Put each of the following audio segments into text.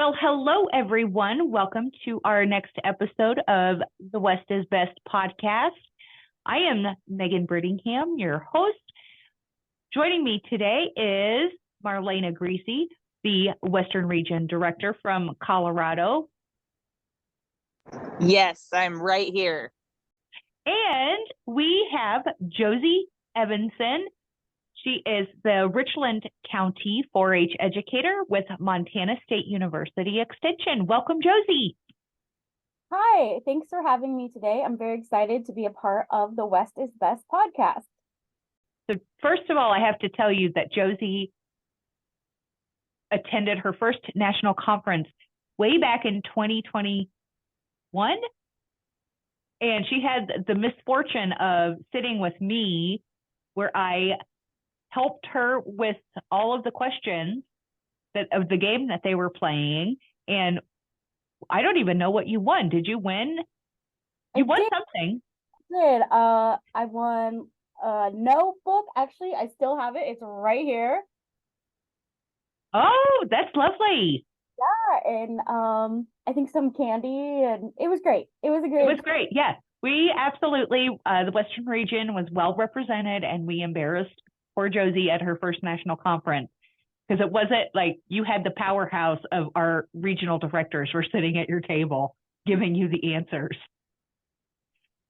Well, hello, everyone. Welcome to our next episode of the West is Best podcast. I am Megan Brittingham, your host. Joining me today is Marlena Greasy, the Western Region Director from Colorado. Yes, I'm right here. And we have Josie Evenson. She is the Richland County 4-H educator with Montana State University Extension. Welcome, Josie. Hi, thanks for having me today. I'm very excited to be a part of the West is Best podcast. So first of all, I have to tell you that Josie attended her first national conference way back in 2021. And she had the misfortune of sitting with me where I helped her with all of the questions of the game that they were playing. And I don't even know what you won. Did you win? You won something. I did. I won a notebook. Actually, I still have it. It's right here. Oh, that's lovely. Yeah, and I think some candy, and it was great. It was great. Yeah. We absolutely, the Western region was well represented, and we embarrassed poor Josie at her first national conference because it wasn't like you had the powerhouse of our regional directors were sitting at your table giving you the answers.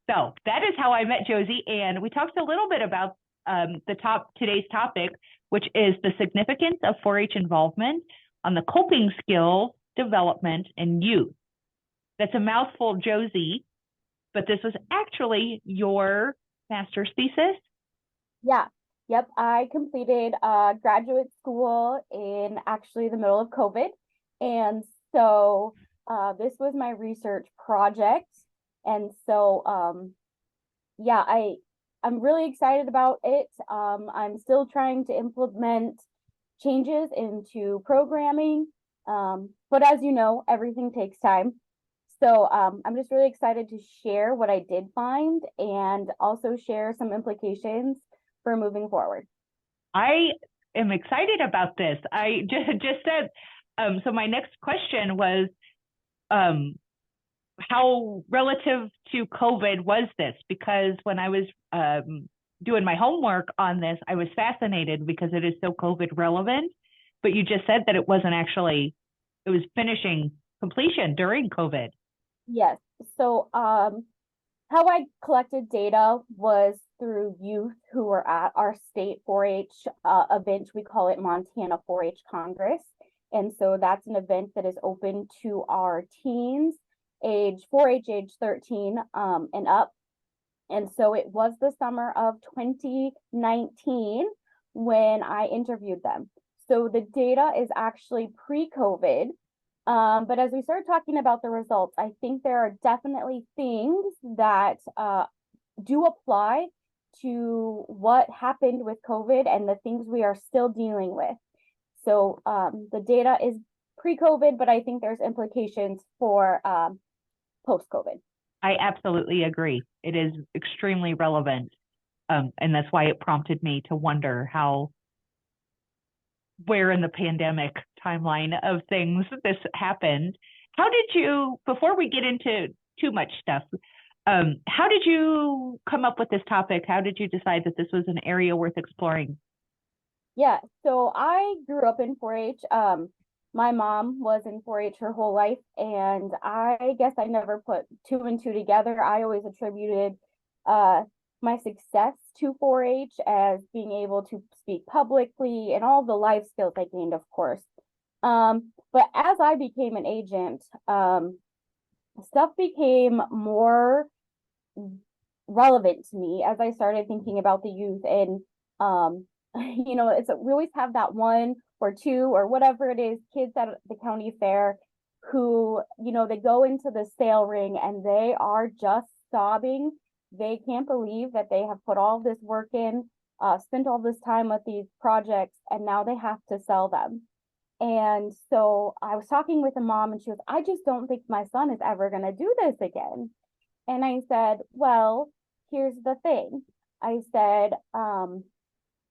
So that is how I met Josie, and we talked a little bit about today's topic, which is the significance of 4-H involvement on the coping skills development in youth. That's a mouthful, Josie, but this was actually your master's thesis? Yeah. Yep, I completed graduate school in actually the middle of COVID. And so this was my research project. And so, I'm really excited about it. I'm still trying to implement changes into programming. But as you know, everything takes time. So I'm just really excited to share what I did find and also share some implications for moving forward. I am excited about this. I just said, so my next question was, how relative to COVID was this? Because when I was doing my homework on this, I was fascinated because it is so COVID relevant, but you just said that it wasn't actually, it was finishing completion during COVID. Yes. So how I collected data was through youth who were at our state 4-H event. We call it Montana 4-H Congress. And so that's an event that is open to our teens, age 4-H, age 13 and up. And so it was the summer of 2019 when I interviewed them. So the data is actually pre-COVID. But as we start talking about the results, I think there are definitely things that do apply to what happened with COVID and the things we are still dealing with. So the data is pre-COVID, but I think there's implications for post-COVID. I absolutely agree. It is extremely relevant. And that's why it prompted me to wonder where in the pandemic timeline of things this happened. How did you, before we get into too much stuff, how did you come up with this topic? How did you decide that this was an area worth exploring? Yeah, so I grew up in 4-H. My mom was in 4-H her whole life, and I guess I never put two and two together. I always attributed my success to 4-H as being able to speak publicly and all the life skills I gained, of course. But as I became an agent, stuff became more relevant to me as I started thinking about the youth. And, we always have that one or two or whatever it is, kids at the county fair who, they go into the sale ring and they are just sobbing. They can't believe that they have put all this work in, spent all this time with these projects, and now they have to sell them. And so I was talking with a mom and she goes, I just don't think my son is ever going to do this again. And I said, well, here's the thing. I said,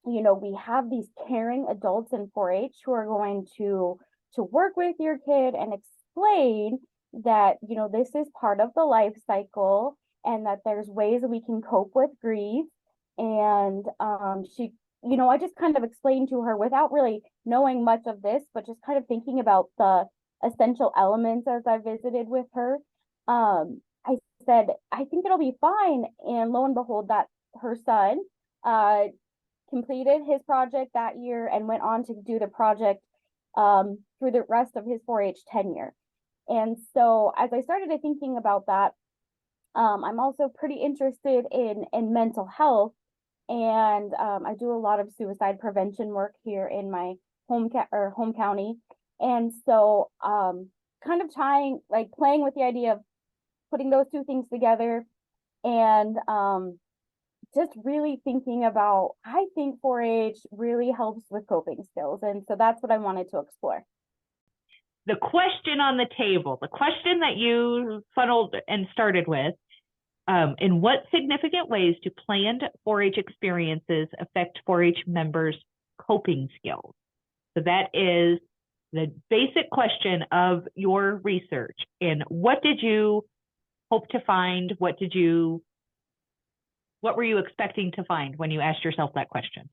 we have these caring adults in 4-H who are going to to work with your kid and explain that, you know, this is part of the life cycle and that there's ways that we can cope with grief. And she, you know, I just kind of explained to her without really knowing much of this, but just kind of thinking about the essential elements as I visited with her. I said, I think it'll be fine. And lo and behold, that her son completed his project that year and went on to do the project through the rest of his 4-H tenure. And so as I started thinking about that, I'm also pretty interested in mental health, and I do a lot of suicide prevention work here in my home county. And so kind of playing with the idea of putting those two things together, and just really thinking about, I think 4-H really helps with coping skills. And so that's what I wanted to explore. The question on the table, the question that you funneled and started with, in what significant ways do planned 4-H experiences affect 4-H members' coping skills? So that is the basic question of your research. And what did you hope to find? What were you expecting to find when you asked yourself that question?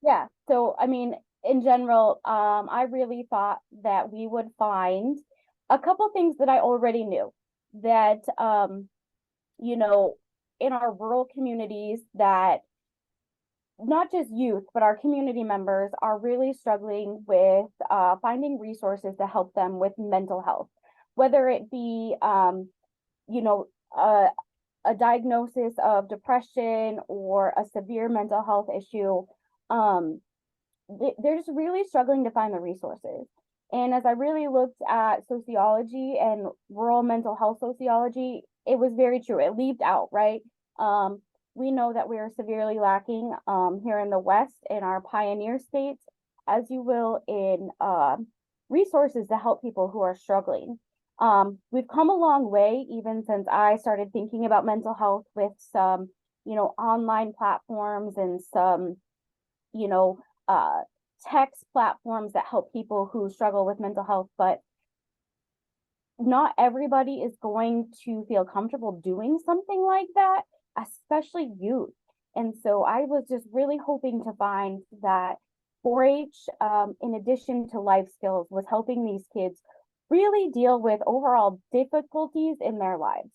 Yeah, so I mean, in general, I really thought that we would find a couple things that I already knew, that you know, in our rural communities, that not just youth, but our community members are really struggling with finding resources to help them with mental health, whether it be, you know, a diagnosis of depression or a severe mental health issue. They're just really struggling to find the resources. And as I really looked at sociology and rural mental health sociology, it was very true. It leaved out, right? We know that we are severely lacking here in the West, in our pioneer states, as you will, in resources to help people who are struggling. We've come a long way, even since I started thinking about mental health, with some, you know, online platforms and some, you know, text platforms that help people who struggle with mental health, but not everybody is going to feel comfortable doing something like that, especially youth. And so I was just really hoping to find that 4-H, in addition to life skills, was helping these kids really deal with overall difficulties in their lives.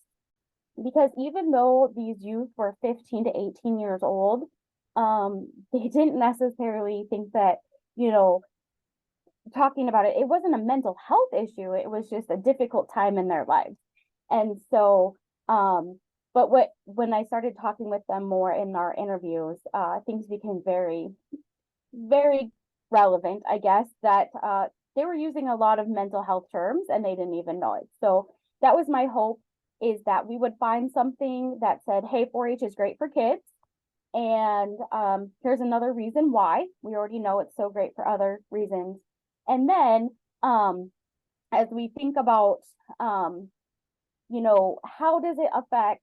Because even though these youth were 15 to 18 years old, they didn't necessarily think that, you know, talking about it, it wasn't a mental health issue. It was just a difficult time in their lives. And so, but when I started talking with them more in our interviews, things became very, very relevant, I guess, that they were using a lot of mental health terms and they didn't even know it. So that was my hope, is that we would find something that said, hey, 4-H is great for kids. And here's another reason why. We already know it's so great for other reasons. And then as we think about, you know, how does it affect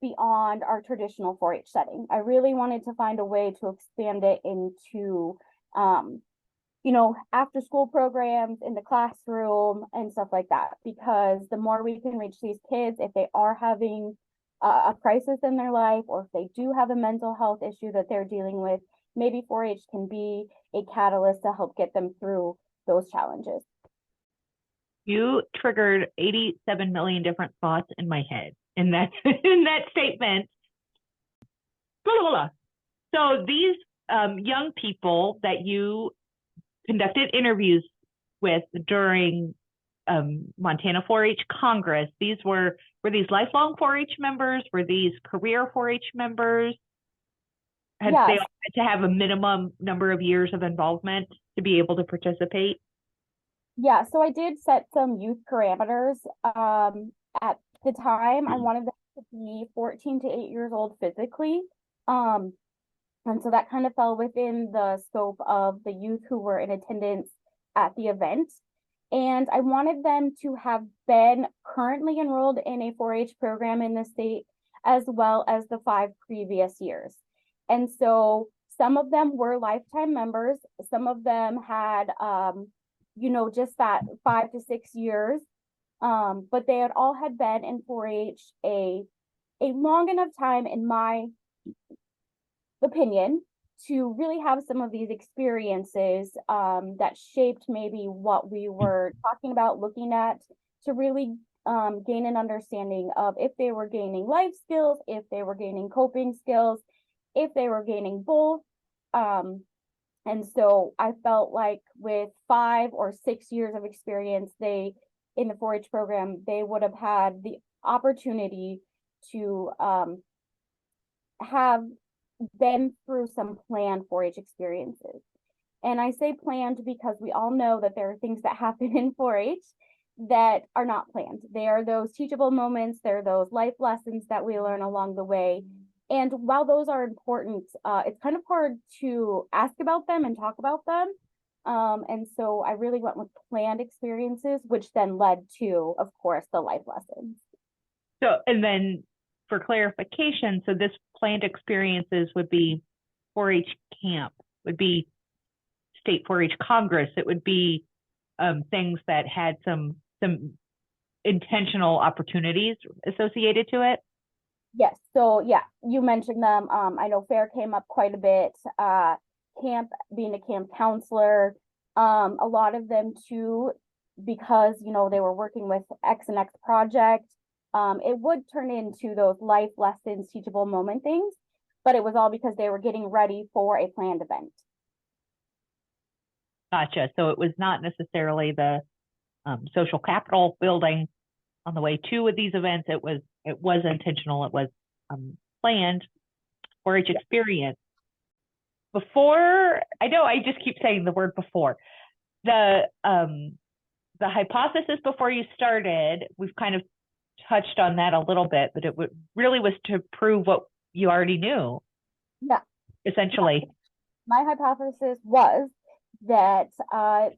beyond our traditional 4-H setting? I really wanted to find a way to expand it into, you know, after school programs in the classroom and stuff like that, because the more we can reach these kids, if they are having a crisis in their life, or if they do have a mental health issue that they're dealing with, maybe 4-H can be a catalyst to help get them through those challenges. You triggered 87 million different thoughts in my head in that in that statement. Blah, blah, blah. So these young people that you conducted interviews with during Montana 4-H Congress, were these lifelong 4-H members? Were these career 4-H members? Had Yes. they all had to have a minimum number of years of involvement to be able to participate? Yeah, so I did set some youth parameters. At the time, I wanted them to be 14 to 8 years old physically. And so that kind of fell within the scope of the youth who were in attendance at the event. And I wanted them to have been currently enrolled in a 4-H program in the state, as well as the 5 previous years. And so some of them were lifetime members. Some of them had just that 5 to 6 years. But they had all had been in 4-H a long enough time, in my opinion, to really have some of these experiences that shaped maybe what we were talking about, looking at, to really gain an understanding of if they were gaining life skills, if they were gaining coping skills, if they were gaining both. And so I felt like with 5 or 6 years of experience, in the 4-H program, they would have had the opportunity to have been through some planned 4-H experiences. And I say planned because we all know that there are things that happen in 4-H that are not planned. They are those teachable moments, they're those life lessons that we learn along the way. And while those are important, it's kind of hard to ask about them and talk about them. And so I really went with planned experiences, which then led to, of course, the life lessons. So, and then for clarification, so this planned experiences would be 4-H camp, would be state 4-H Congress. It would be things that had some intentional opportunities associated to it. Yes. So yeah, you mentioned them. I know fair came up quite a bit. Camp, being a camp counselor, a lot of them too, because they were working with X and X project. It would turn into those life lessons, teachable moment things, but it was all because they were getting ready for a planned event. Gotcha. So it was not necessarily the social capital building on the way to with these events. It was intentional. It was planned 4-H experience. Before, I know I just keep saying the word before, the hypothesis before you started, we've kind of touched on that a little bit, but it really was to prove what you already knew. Yeah. Essentially. My hypothesis was that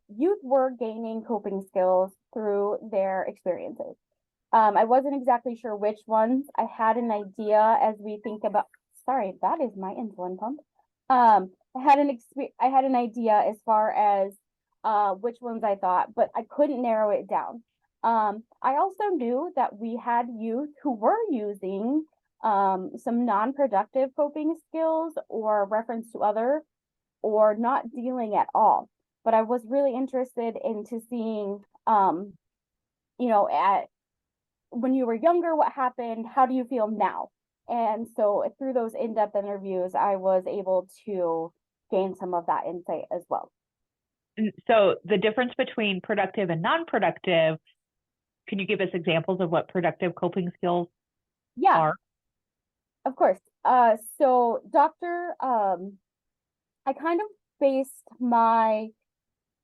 youth were gaining coping skills through their experiences. I wasn't exactly sure which ones. I had an idea as we think about, sorry, that is my insulin pump. I had an idea as far as which ones I thought, but I couldn't narrow it down. I also knew that we had youth who were using some non-productive coping skills or reference to other, or not dealing at all. But I was really interested into seeing, at when you were younger, what happened? How do you feel now? And so through those in-depth interviews, I was able to gain some of that insight as well. So the difference between productive and non-productive, can you give us examples of what productive coping skills are? Of course. So I kind of based my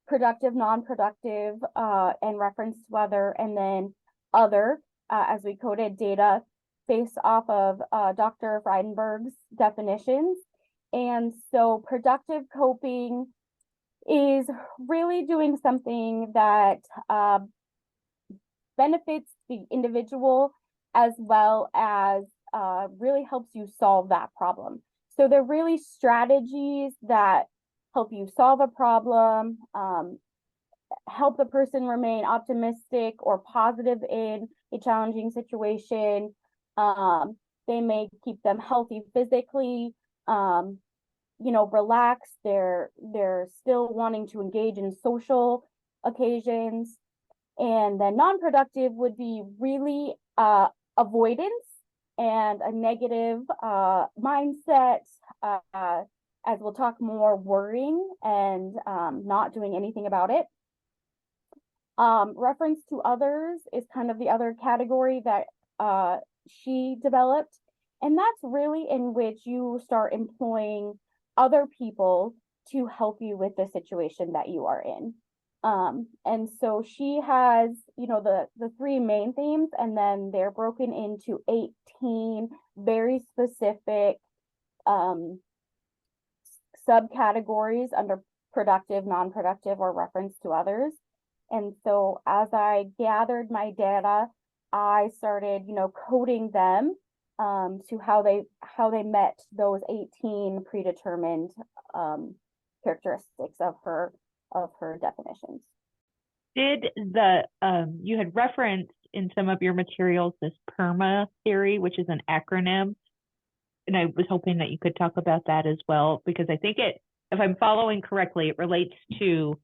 productive, non-productive, and reference to other, and then other, as we coded data based off of Dr. Freidenberg's definitions. And so productive coping is really doing something that benefits the individual as well as really helps you solve that problem. So they're really strategies that help you solve a problem, help the person remain optimistic or positive in a challenging situation. They may keep them healthy physically, relaxed. They're still wanting to engage in social occasions. And then non-productive would be really avoidance and a negative mindset, as we'll talk more, worrying and not doing anything about it. Reference to others is kind of the other category that she developed. And that's really in which you start employing other people to help you with the situation that you are in. And so she has, the three main themes, and then they're broken into 18 very specific subcategories under productive, non-productive, or reference to others. And so as I gathered my data, I started, coding them to how they met those 18 predetermined characteristics of her definitions. did you had referenced in some of your materials this PERMA theory, which is an acronym, and I was hoping that you could talk about that as well, because I think if I'm following correctly, it relates to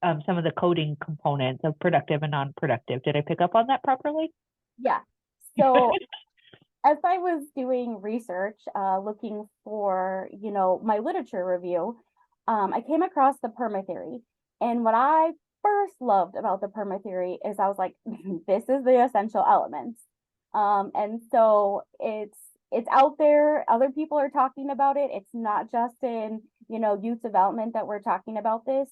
some of the coding components of productive and non-productive. Did I pick up on that properly? Yeah. So as I was doing research, looking for, my literature review, I came across the PERMA theory. And what I first loved about the PERMA theory is I was like, this is the essential elements. And so it's out there. Other people are talking about it. It's not just in, youth development that we're talking about this.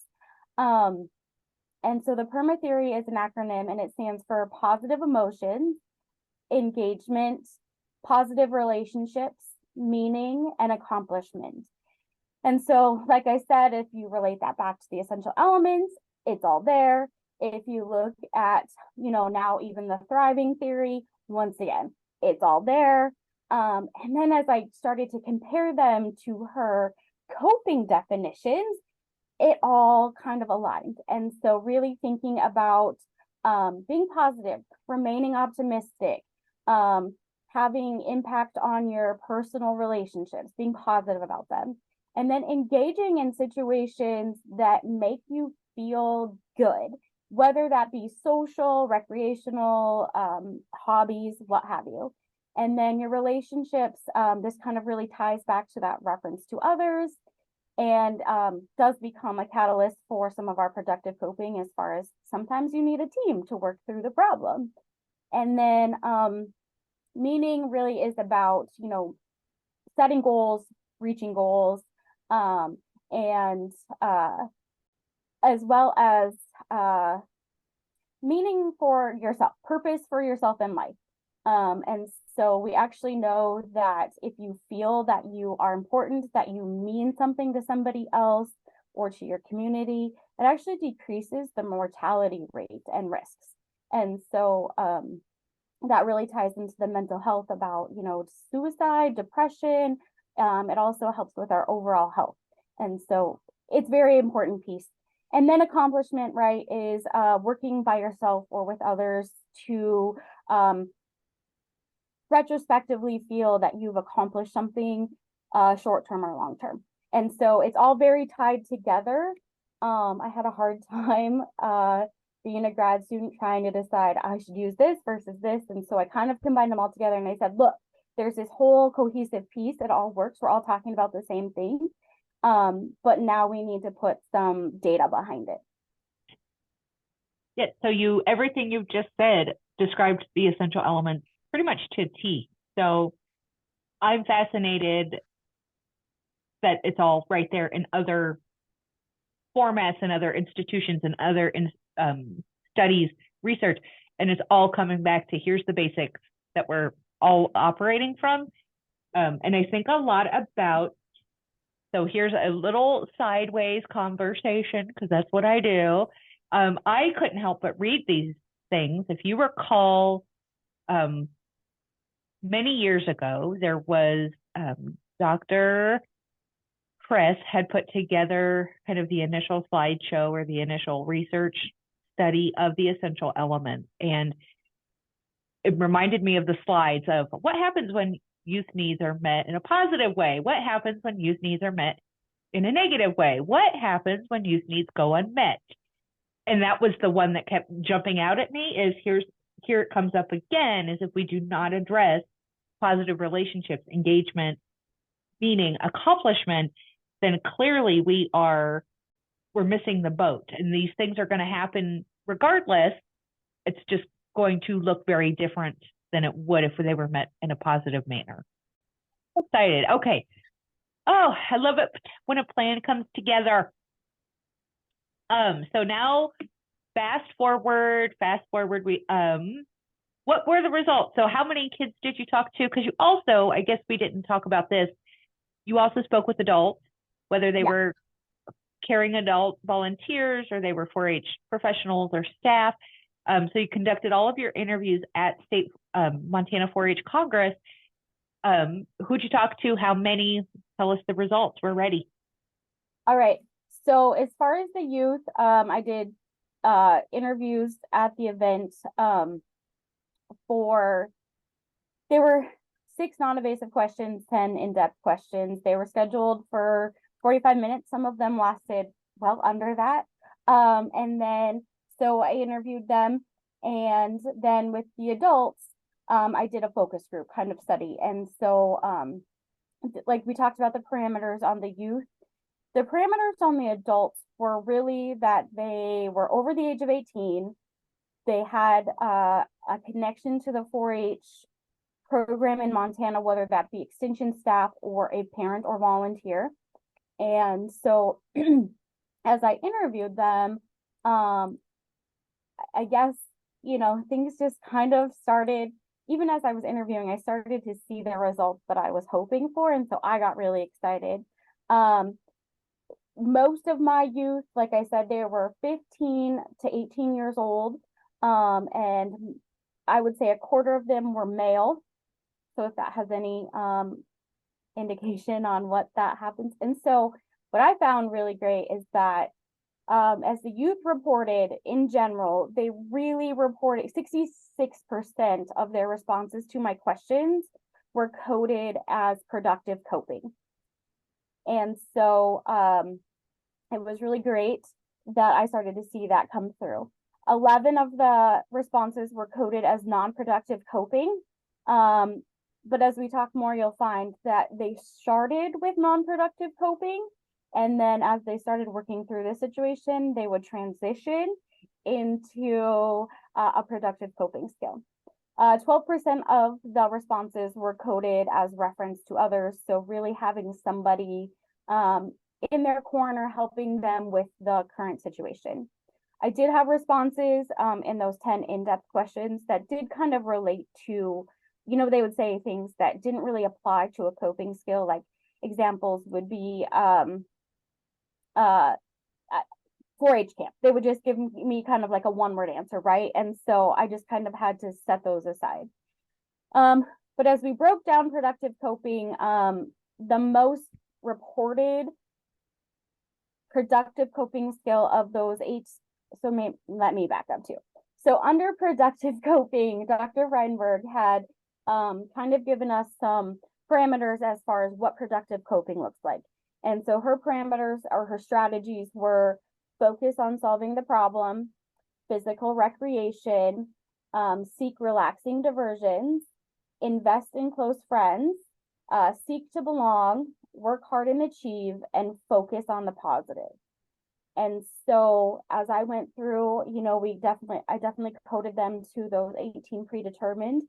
And so the PERMA theory is an acronym, and it stands for positive emotions, engagement, positive relationships, meaning, and accomplishment. And so, like I said, if you relate that back to the essential elements, it's all there. If you look at, now even the thriving theory, once again, it's all there. And then as I started to compare them to her coping definitions, it all kind of aligned. And so really thinking about being positive, remaining optimistic, having impact on your personal relationships, being positive about them, and then engaging in situations that make you feel good, whether that be social, recreational, hobbies, what have you. And then your relationships, this kind of really ties back to that reference to others, and does become a catalyst for some of our productive coping, as far as sometimes you need a team to work through the problem. And then meaning really is about, setting goals, reaching goals, and as well as meaning for yourself, purpose for yourself in life. And so we actually know that if you feel that you are important, that you mean something to somebody else or to your community, it actually decreases the mortality rate and risks. And so that really ties into the mental health about, suicide, depression. It also helps with our overall health. And so it's very important piece. And then accomplishment, right, is working by yourself or with others to retrospectively feel that you've accomplished something short-term or long-term. And so it's all very tied together. I had a hard time being a grad student trying to decide I should use this versus this. And so I kind of combined them all together, and I said, look, there's this whole cohesive piece. It all works. We're all talking about the same thing. But now we need to put some data behind it. Yeah, so everything you've just said described the essential elements pretty much to a T. So I'm fascinated that it's all right there in other formats and other institutions and other studies, research, and it's all coming back to here's the basics that we're all operating from. And I think a lot about, so here's a little sideways conversation, because that's what I do. I couldn't help but read these things. If you recall, many years ago, there was Dr. Chris had put together kind of the initial slideshow or the initial research study of the essential elements. And it reminded me of the slides of what happens when youth needs are met in a positive way? What happens when youth needs are met in a negative way? What happens when youth needs go unmet? And that was the one that kept jumping out at me is here it comes up again, is if we do not address positive relationships, engagement, meaning accomplishment, then clearly we're missing the boat. And these things are going to happen regardless. It's just going to look very different than it would if they were met in a positive manner. Excited. Okay. Oh, I love it when a plan comes together. So now fast forward, what were the results? So how many kids did you talk to? Because you also, I guess we didn't talk about this, you also spoke with adults, whether they were caring adult volunteers or they were 4-H professionals or staff. So you conducted all of your interviews at State Montana 4-H Congress. Who'd you talk to? How many? Tell us the results. We're ready. All right. So as far as the youth, I did interviews at the event for there were 6 non-evasive questions, 10 in-depth questions. They were scheduled for 45 minutes. Some of them lasted well under that. And then, so I interviewed them. And then with the adults, I did a focus group kind of study. And so, like we talked about the parameters on the youth, the parameters on the adults were really that they were over the age of 18. They had a connection to the 4-H program in Montana, whether that be extension staff or a parent or volunteer. And so as I interviewed them, I guess, things just kind of started, even as I was interviewing, I started to see the results that I was hoping for. And so I got really excited. Most of my youth, like I said, they were 15 to 18 years old. And I would say a quarter of them were male. So if that has any indication on what that happens. And so what I found really great is that as the youth reported in general, they really reported 66% of their responses to my questions were coded as productive coping. And so it was really great that I started to see that come through. 11 of the responses were coded as non-productive coping. But as we talk more, you'll find that they started with non-productive coping. And then as they started working through the situation, they would transition into a productive coping skill. 12% of the responses were coded as reference to others. So really having somebody in their corner helping them with the current situation. I did have responses in those 10 in-depth questions that did kind of relate to, they would say things that didn't really apply to a coping skill. Like examples would be 4-H camp. They would just give me kind of like a one-word answer, right? And so I just kind of had to set those aside. But as we broke down productive coping, the most reported productive coping skill of those 8, so let me back up too. So under productive coping, Dr. Reinberg had kind of given us some parameters as far as what productive coping looks like. And so her parameters or her strategies were focus on solving the problem, physical recreation, seek relaxing diversions, invest in close friends, seek to belong, work hard and achieve, and focus on the positive. And so as I went through, I definitely coded them to those 18 predetermined.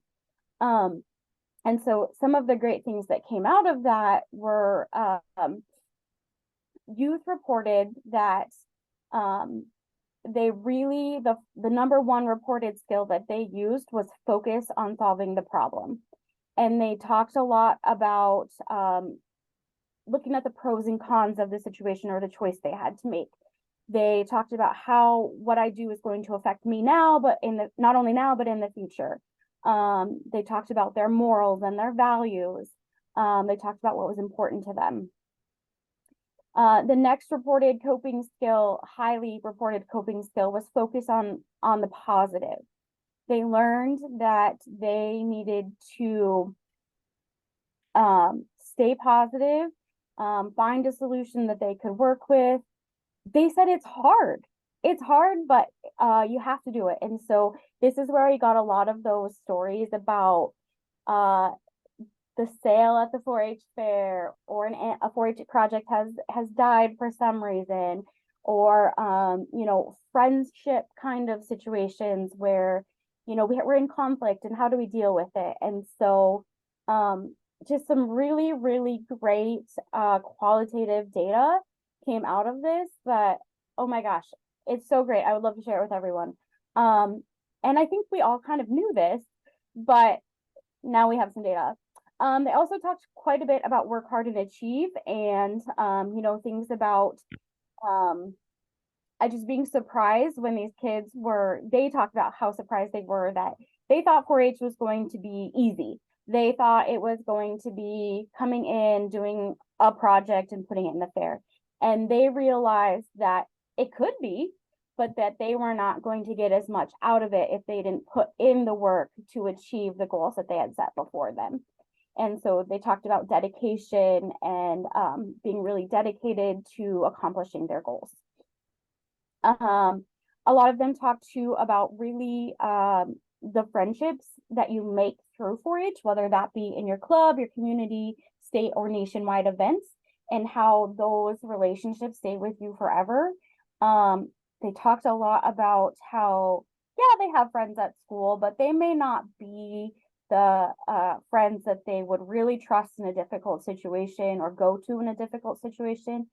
And so some of the great things that came out of that were youth reported that they really, the number one reported skill that they used was focus on solving the problem. And they talked a lot about looking at the pros and cons of the situation or the choice they had to make. They talked about how what I do is going to affect me now, but not only now, but in the future. They talked about their morals and their values. They talked about what was important to them. The next reported coping skill, highly reported coping skill, was focus on the positive. They learned that they needed to stay positive, find a solution that they could work with. They said it's hard. It's hard, but you have to do it. And so this is where I got a lot of those stories about the sale at the 4-H fair, or a 4-H project has died for some reason, or friendship kind of situations where we're in conflict and how do we deal with it. And so just some really, really great qualitative data came out of this that, oh my gosh, it's so great. I would love to share it with everyone. And I think we all kind of knew this, but now we have some data. They also talked quite a bit about work hard and achieve, and things about I just being surprised when these kids they talked about how surprised they were that they thought 4-H was going to be easy. They thought it was going to be coming in, doing a project and putting it in the fair. And they realized that it could be, but that they were not going to get as much out of it if they didn't put in the work to achieve the goals that they had set before them. And so they talked about dedication and being really dedicated to accomplishing their goals. A lot of them talked too about really the friendships that you make through 4-H, whether that be in your club, your community, state, or nationwide events, and how those relationships stay with you forever. They talked a lot about how, yeah, they have friends at school, but they may not be the friends that they would really trust in a difficult situation or go to in a difficult situation.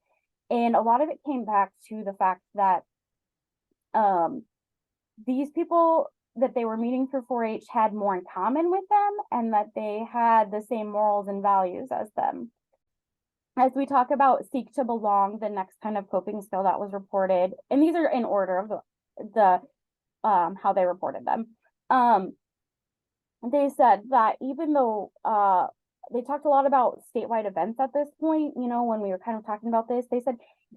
And a lot of it came back to the fact that these people that they were meeting through 4-H had more in common with them, and that they had the same morals and values as them. As we talk about seek to belong, the next kind of coping skill that was reported, and these are in order of the how they reported them. They said that even though they talked a lot about statewide events at this point, you know, when we were kind of talking about this, they said,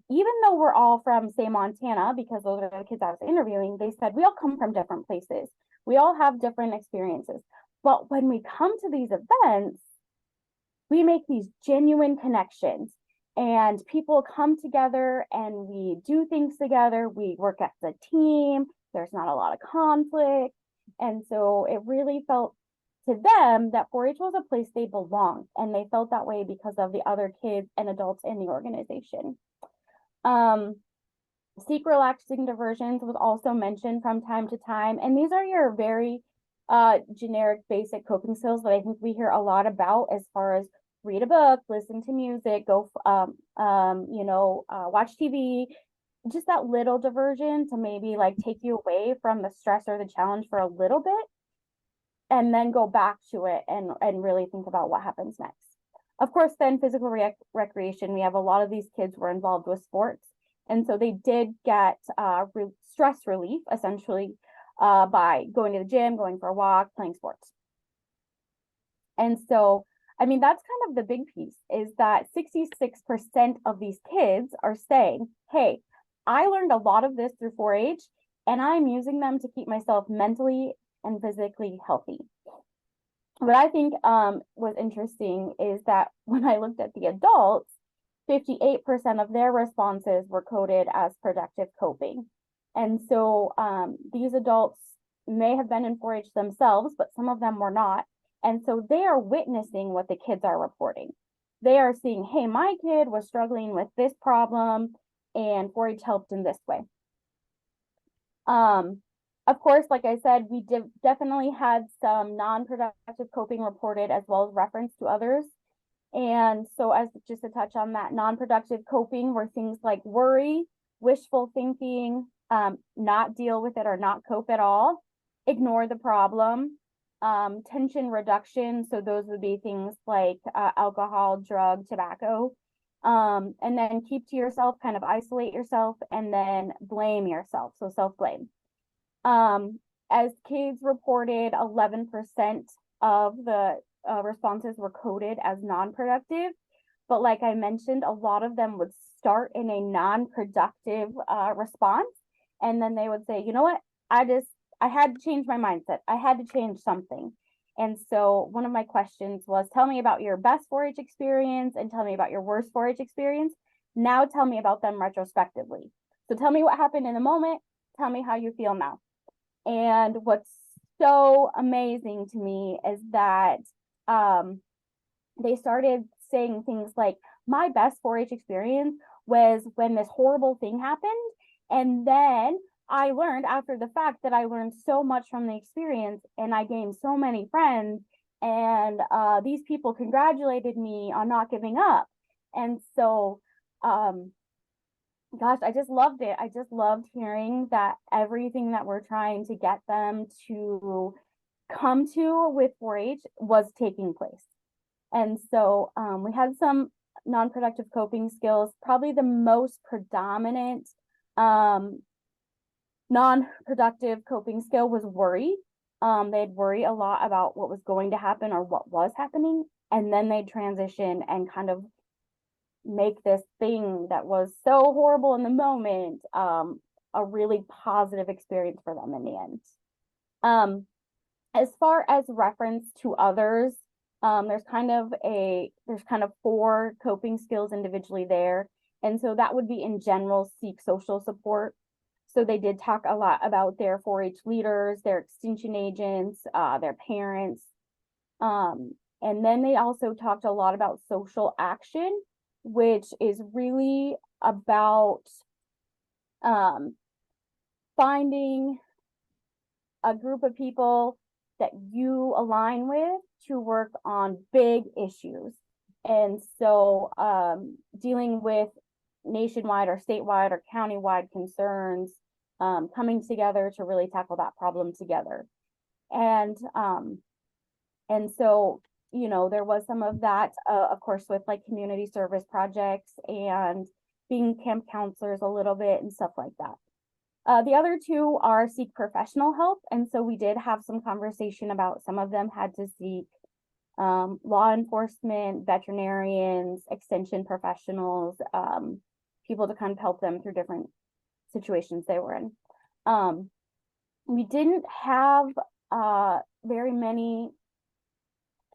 even though we're all from, say, Montana, because those are the kids I was interviewing, they said, we all come from different places. We all have different experiences. But when we come to these events, we make these genuine connections, and people come together and we do things together. We work as a team. There's not a lot of conflict. And so it really felt to them that 4-H was a place they belonged, and they felt that way because of the other kids and adults in the organization. Seek relaxing diversions was also mentioned from time to time, and these are your very generic basic coping skills that I think we hear a lot about, as far as read a book, listen to music, go watch TV, just that little diversion to maybe like take you away from the stress or the challenge for a little bit, and then go back to it and really think about what happens next. Of course, then physical recreation, we have a lot of these kids were involved with sports. And so they did get stress relief, essentially, by going to the gym, going for a walk, playing sports. And so, I mean, that's kind of the big piece, is that 66% of these kids are saying, hey, I learned a lot of this through 4-H, and I'm using them to keep myself mentally and physically healthy. What I think was interesting is that when I looked at the adults, 58% of their responses were coded as productive coping. And so these adults may have been in 4-H themselves, but some of them were not. And so they are witnessing what the kids are reporting. They are seeing, hey, my kid was struggling with this problem, and 4-H helped in this way. Of course, like I said, we definitely had some non-productive coping reported, as well as reference to others. And so, as just to touch on that, non-productive coping were things like worry, wishful thinking, not deal with it or not cope at all, ignore the problem, tension reduction. So those would be things like alcohol, drug, tobacco, and then keep to yourself, kind of isolate yourself, and then blame yourself. So self-blame. As kids reported, 11% of the responses were coded as non-productive, but like I mentioned, a lot of them would start in a non-productive response, and then they would say, you know what, I had to change my mindset. I had to change something. And so one of my questions was, tell me about your best 4-H experience and tell me about your worst 4-H experience. Now tell me about them retrospectively. So tell me what happened in the moment. Tell me how you feel now. And what's so amazing to me is that they started saying things like, my best 4-H experience was when this horrible thing happened. And then I learned after the fact that I learned so much from the experience, and I gained so many friends, and these people congratulated me on not giving up. And so, gosh, I just loved it. I just loved hearing that everything that we're trying to get them to come to with 4-H was taking place. And so we had some non-productive coping skills. Probably the most predominant non-productive coping skill was worry. They'd worry a lot about what was going to happen or what was happening, and then they'd transition and kind of make this thing that was so horrible in the moment a really positive experience for them in the end. As far as reference to others, there's kind of 4 coping skills individually there. And so that would be in general seek social support. So they did talk a lot about their 4-H leaders, their extension agents, their parents. And then they also talked a lot about social action, which is really about finding a group of people that you align with to work on big issues. And so dealing with nationwide or statewide or countywide concerns, coming together to really tackle that problem together. And so, you know, there was some of that, of course, with like community service projects and being camp counselors a little bit and stuff like that. The other 2 are seek professional help. And so we did have some conversation about some of them had to seek law enforcement, veterinarians, extension professionals, people to kind of help them through different situations they were in. We didn't have very many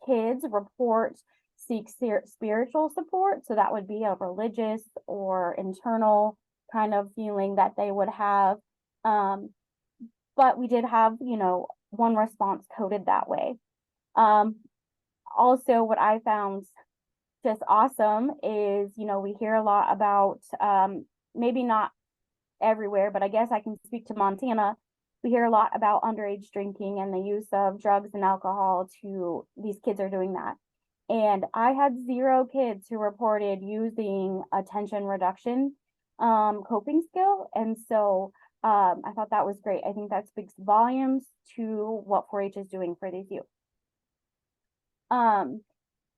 kids report seek spiritual support. So that would be a religious or internal kind of feeling that they would have. But we did have, you know, 1 response coded that way. Also, what I found just awesome is, you know, we hear a lot about, maybe not everywhere, but I guess I can speak to Montana. We hear a lot about underage drinking and the use of drugs and alcohol to these kids are doing that. And I had 0 kids who reported using attention reduction coping skill. And so I thought that was great. I think that speaks volumes to what 4-H is doing for these youth. I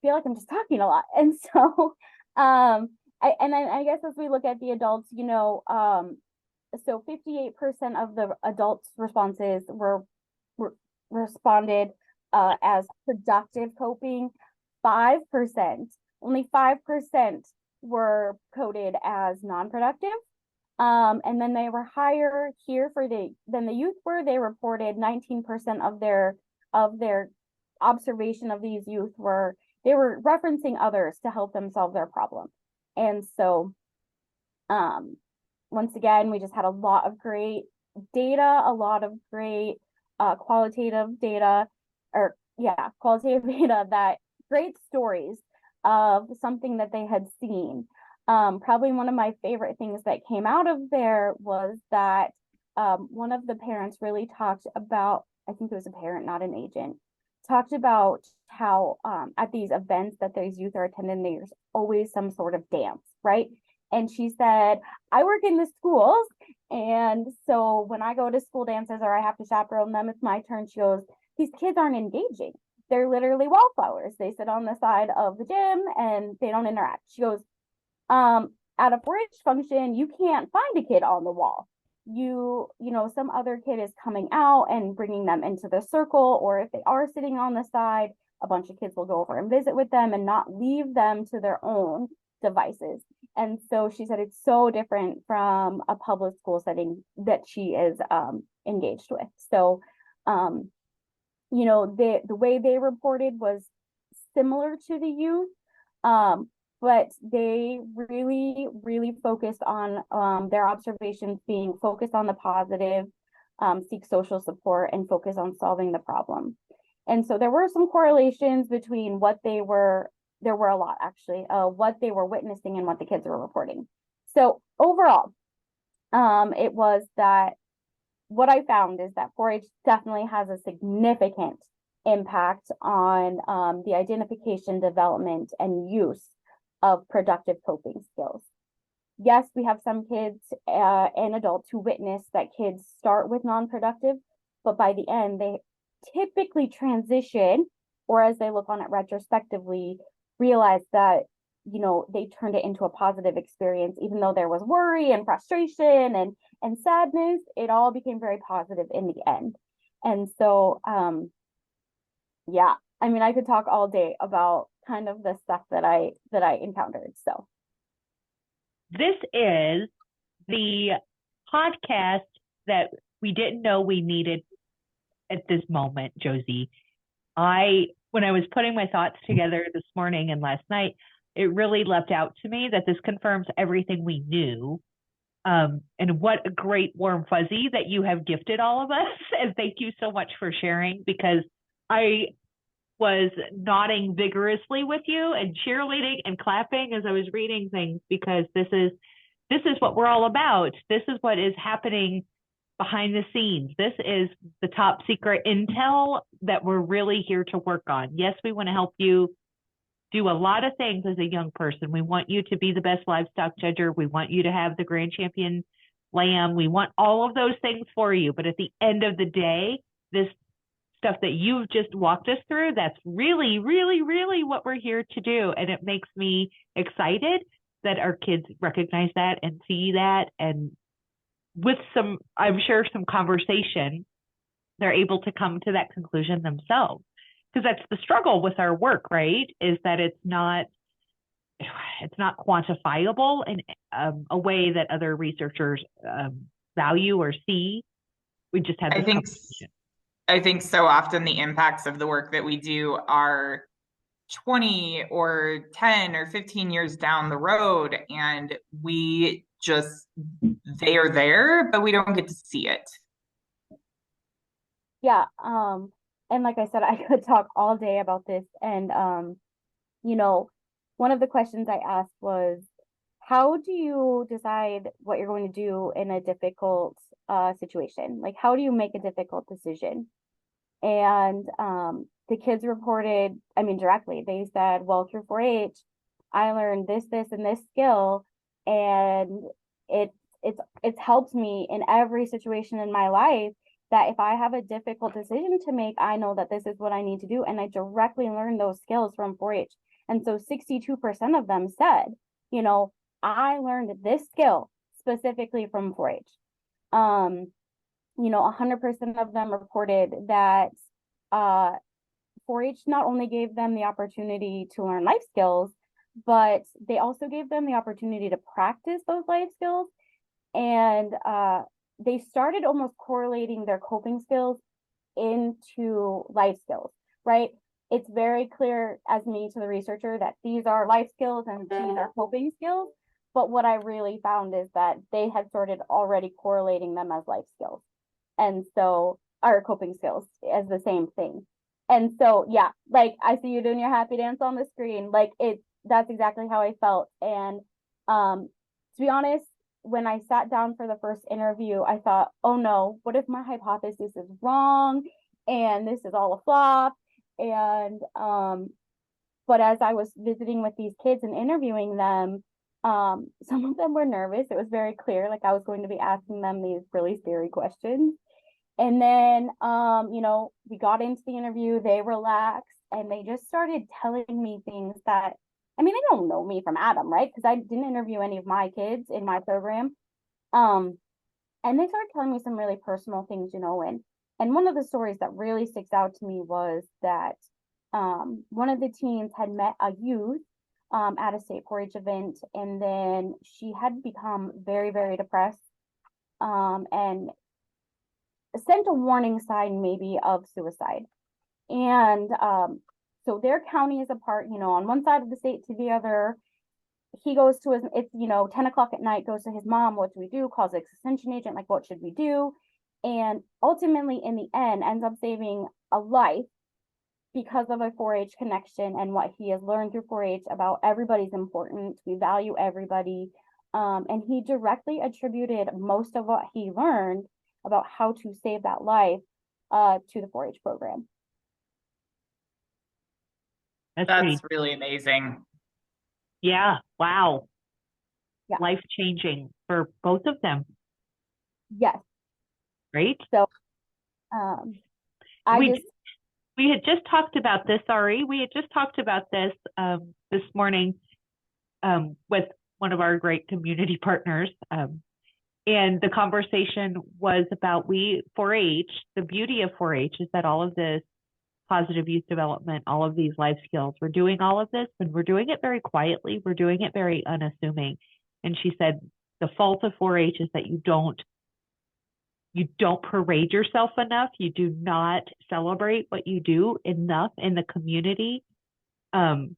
feel like I'm just talking a lot. And so I guess as we look at the adults, you know, so 58% of the adults responses were responded as productive coping. 5%, only 5% were coded as non-productive. And then they were higher here than the youth were. They reported 19% of their observation of these youth they were referencing others to help them solve their problem. And so once again, we just had a lot of great data, a lot of great qualitative data, that great stories of something that they had seen. Probably one of my favorite things that came out of there was that one of the parents really talked about, I think it was a parent, not an agent, talked about how at these events that these youth are attending, there's always some sort of dance, right? And she said, I work in the schools, and so when I go to school dances or I have to chaperone them, it's my turn. She goes, these kids aren't engaging. They're literally wallflowers. They sit on the side of the gym and they don't interact. She goes, at a 4-H function, you can't find a kid on the wall. You know, some other kid is coming out and bringing them into the circle, or if they are sitting on the side, a bunch of kids will go over and visit with them and not leave them to their own devices. And so she said it's so different from a public school setting that she is engaged with. So, you know, the way they reported was similar to the youth, but they really, really focused on their observations being focused on the positive, seek social support, and focus on solving the problem. And so there were some correlations between there were a lot actually, what they were witnessing and what the kids were reporting. So overall, it was that what I found is that 4-H definitely has a significant impact on the identification, development, and use of productive coping skills. Yes, we have some kids and adults who witness that kids start with non-productive, but by the end, they typically transition, or as they look on it retrospectively, realize that, you know, they turned it into a positive experience. Even though there was worry and frustration and sadness, it all became very positive in the end. And so, yeah, I mean, I could talk all day about kind of the stuff that I encountered. So this is the podcast that we didn't know we needed at this moment, Josie. When I was putting my thoughts together this morning and last night, it really leapt out to me that this confirms everything we knew. And what a great warm fuzzy that you have gifted all of us. And thank you so much for sharing, because I was nodding vigorously with you and cheerleading and clapping as I was reading things, because this is what we're all about. This is what is happening behind the scenes. This is the top secret intel that we're really here to work on. Yes, we want to help you do a lot of things as a young person. We want you to be the best livestock judger. We want you to have the grand champion lamb. We want all of those things for you. But at the end of the day, this stuff that you've just walked us through, that's really, really, really what we're here to do. And it makes me excited that our kids recognize that and see that. And with some, I'm sure, some conversation, they're able to come to that conclusion themselves. Because that's the struggle with our work, right? Is that it's not quantifiable in a way that other researchers value or see. We just have this conversation. I think so often the impacts of the work that we do are 20 or 10 or 15 years down the road, and they are there, but we don't get to see it. Yeah. And like I said, I could talk all day about this. And, one of the questions I asked was, how do you decide what you're going to do in a difficult situation? Like, how do you make a difficult decision? And the kids reported, directly, they said, well, through 4-H, I learned this, and this skill, and it's helped me in every situation in my life, that if I have a difficult decision to make, I know that this is what I need to do. And I directly learned those skills from 4-H. And so 62% of them said, I learned this skill specifically from 4-H. 100% of them reported that 4-H not only gave them the opportunity to learn life skills, but they also gave them the opportunity to practice those life skills. And they started almost correlating their coping skills into life skills, right? It's very clear as me to the researcher that these are life skills and these are coping skills. But what I really found is that they had started already correlating them as life skills. And so our coping skills as the same thing. And so, yeah, like I see you doing your happy dance on the screen. Like that's exactly how I felt. And to be honest, when I sat down for the first interview, I thought, oh no, what if my hypothesis is wrong and this is all a flop? And but as I was visiting with these kids and interviewing them, some of them were nervous. It was very clear, like I was going to be asking them these really scary questions. And then we got into the interview, they relaxed, and they just started telling me things that, they don't know me from Adam, right? Because I didn't interview any of my kids in my program. And they started telling me some really personal things, and one of the stories that really sticks out to me was that one of the teens had met a youth at a state 4-H event, and then she had become very, very depressed and sent a warning sign maybe of suicide. And so their county is apart, on one side of the state to the other. He goes to it's 10 o'clock at night, goes to his mom, what do we do? Calls the extension agent, like, what should we do? And ultimately, in the end, ends up saving a life because of a 4-H connection and what he has learned through 4-H about everybody's important. We value everybody. And he directly attributed most of what he learned about how to save that life to the 4-H program. That's really amazing. Yeah. Wow. Yeah. Life-changing for both of them. Yes. Right? So we had just talked about this, Ari. We had just talked about this this morning with one of our great community partners. And the conversation was about 4-H, the beauty of 4-H is that all of this positive youth development, all of these life skills, we're doing all of this, and we're doing it very quietly. We're doing it very unassuming. And she said, the fault of 4-H is that you don't you don't parade yourself enough. You do not celebrate what you do enough in the community. And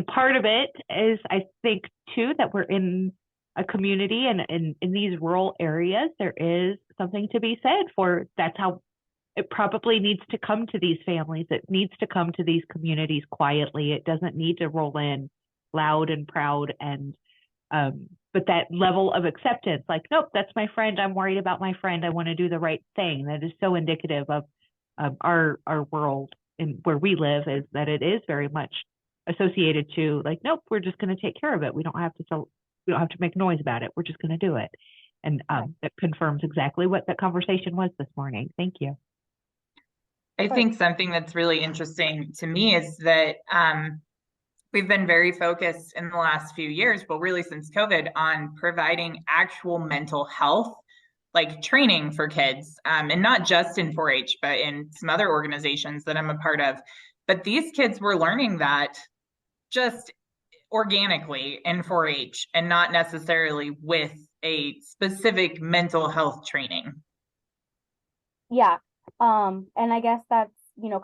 part of it is, I think, too, that we're in a community and in these rural areas, there is something to be said for that's how it probably needs to come to these families. It needs to come to these communities quietly. It doesn't need to roll in loud and proud. And but that level of acceptance, like, nope, that's my friend. I'm worried about my friend. I want to do the right thing. That is so indicative of our world and where we live, is that it is very much associated to, like, nope, we're just going to take care of it. We don't have to make noise about it. We're just going to do it. And that confirms exactly what that conversation was this morning. Thank you. I think something that's really interesting to me is that we've been very focused in the last few years, well, really since COVID, on providing actual mental health, like training for kids, and not just in 4-H, but in some other organizations that I'm a part of. But these kids were learning that just organically in 4-H and not necessarily with a specific mental health training. Yeah. And I guess that's,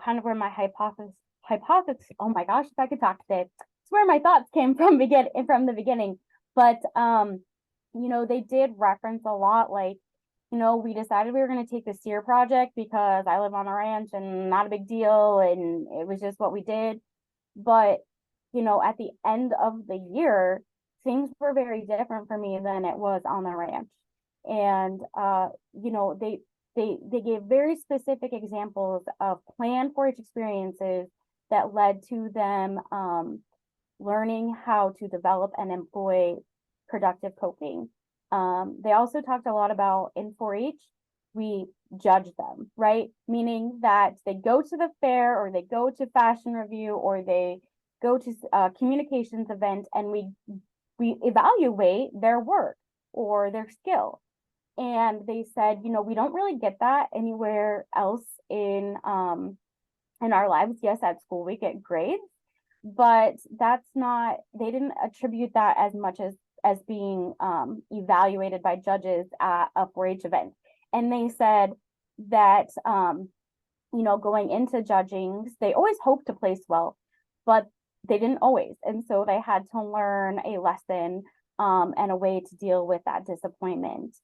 kind of where my hypothesis, oh my gosh, if I could talk today, it's where my thoughts came from the beginning. But, they did reference a lot, like, we decided we were going to take the SEER project because I live on a ranch and not a big deal. And it was just what we did. But, at the end of the year, things were very different for me than it was on the ranch. And, they gave very specific examples of planned 4-H experiences that led to them learning how to develop and employ productive coping. They also talked a lot about in 4-H, we judge them, right? Meaning that they go to the fair or they go to fashion review or they go to a communications event, and we evaluate their work or their skill. And they said, we don't really get that anywhere else in our lives. Yes, at school we get grades, but they didn't attribute that as much as being evaluated by judges at a 4-H event. And they said that going into judging, they always hoped to place well, but they didn't always. And so they had to learn a lesson and a way to deal with that disappointment.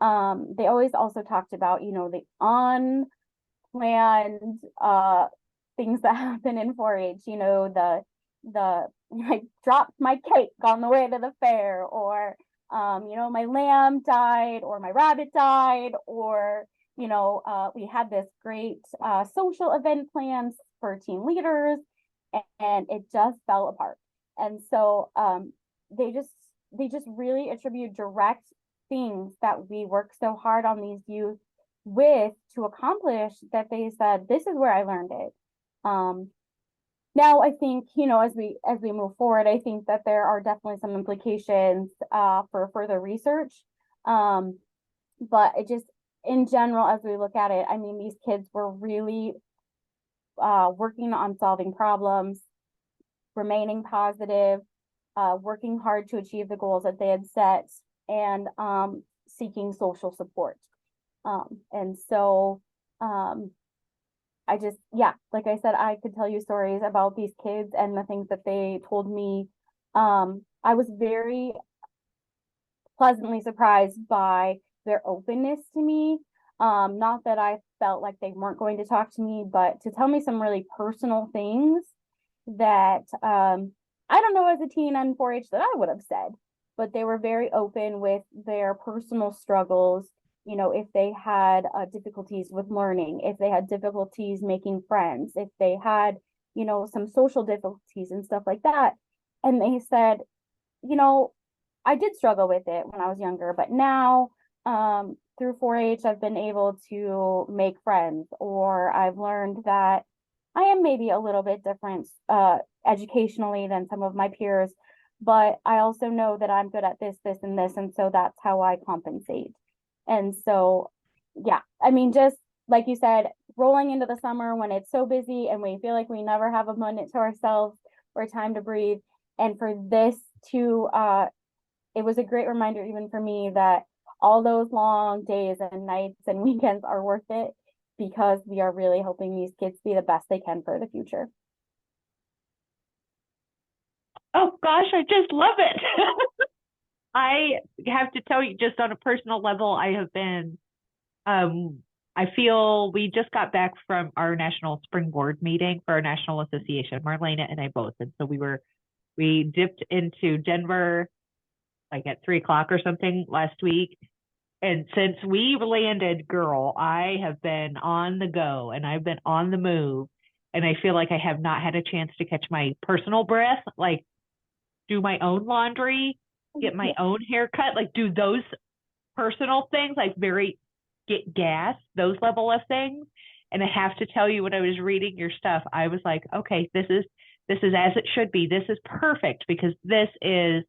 They always also talked about, the unplanned things that happen in 4-H, the I dropped my cake on the way to the fair, or my lamb died, or my rabbit died, or we had this great social event plans for team leaders, and it just fell apart. And so they just really attribute direct things that we work so hard on these youth with to accomplish, that they said, this is where I learned it. Now I think, as we move forward, I think that there are definitely some implications for further research. But it just, in general, as we look at it, I mean, these kids were really working on solving problems, remaining positive, working hard to achieve the goals that they had set, and seeking social support. And so I just, like I said, I could tell you stories about these kids and the things that they told me. I was very pleasantly surprised by their openness to me. Not that I felt like they weren't going to talk to me, but to tell me some really personal things that I don't know, as a teen on 4-H, that I would have said. But they were very open with their personal struggles. If they had difficulties with learning, if they had difficulties making friends, if they had, some social difficulties and stuff like that. And they said, I did struggle with it when I was younger, but now through 4-H, I've been able to make friends, or I've learned that I am maybe a little bit different educationally than some of my peers, but I also know that I'm good at this, this, and this. And so that's how I compensate. And so, I mean, just like you said, rolling into the summer when it's so busy and we feel like we never have a minute to ourselves or time to breathe. And for this to, it was a great reminder, even for me, that all those long days and nights and weekends are worth it because we are really helping these kids be the best they can for the future. Oh gosh, I just love it. I have to tell you, just on a personal level, I have been, I feel we just got back from our national spring board meeting for our national association, Marlena and I both. And so we dipped into Denver like at 3 o'clock or something last week. And since we landed, girl, I have been on the go and I've been on the move. And I feel like I have not had a chance to catch my personal breath, like do my own laundry, get my own haircut, like do those personal things, like get gas, those level of things. And I have to tell you, when I was reading your stuff, I was like, okay, this is as it should be. This is perfect because this is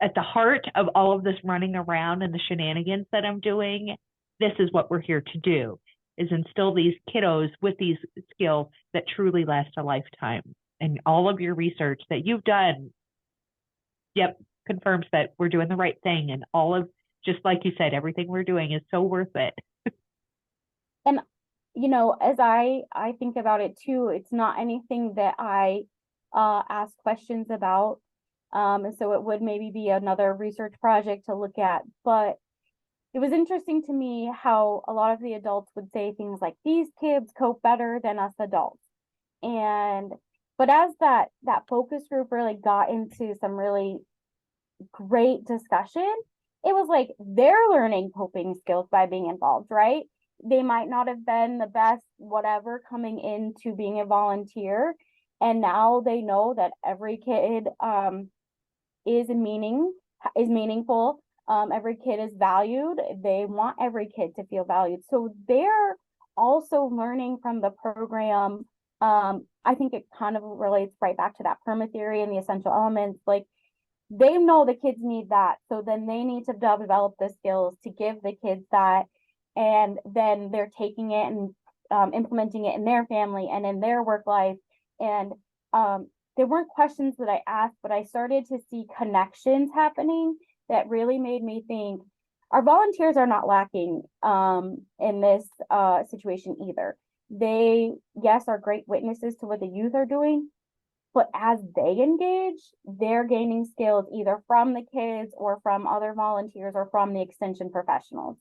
at the heart of all of this running around and the shenanigans that I'm doing. This is what we're here to do, is instill these kiddos with these skills that truly last a lifetime. And all of your research that you've done, yep, confirms that we're doing the right thing. And all of, just like you said, everything we're doing is so worth it. And, as I think about it too, it's not anything that I ask questions about. And so it would maybe be another research project to look at. But it was interesting to me how a lot of the adults would say things like, these kids cope better than us adults. But as that focus group really got into some really great discussion, it was like they're learning coping skills by being involved, right? They might not have been the best whatever coming into being a volunteer, and now they know that every kid is meaningful. Every kid is valued. They want every kid to feel valued, so they're also learning from the program. I think it kind of relates right back to that perma theory and the essential elements. Like, they know the kids need that, so then they need to develop the skills to give the kids that, and then they're taking it and implementing it in their family and in their work life. And there weren't questions that I asked, but I started to see connections happening that really made me think our volunteers are not lacking in this situation either. They, yes, are great witnesses to what the youth are doing, but as they engage, they're gaining skills either from the kids or from other volunteers or from the extension professionals.